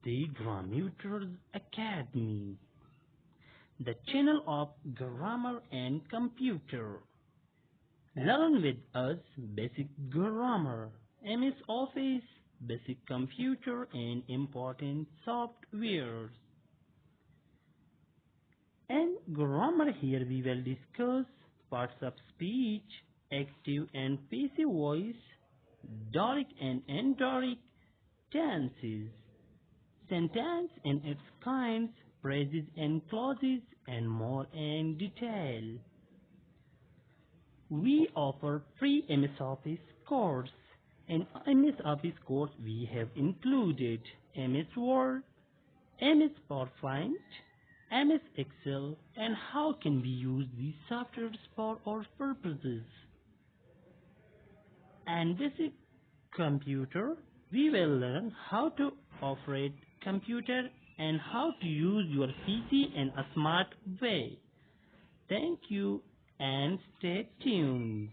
the Grammuter Academy, the channel of grammar and computer. Learn with us basic grammar, MS Office, basic computer and important softwares. And grammar, here we will discuss parts of speech, active and passive voice, Doric and endoric tenses, sentence and its kinds, phrases and clauses, and more in detail. We offer free MS Office course. In MS Office course we have included MS Word, MS PowerPoint, MS Excel, and how can we use these softwares for our purposes. And basic computer, we will learn how to operate computer and how to use your PC in a smart way. Thank you and stay tuned.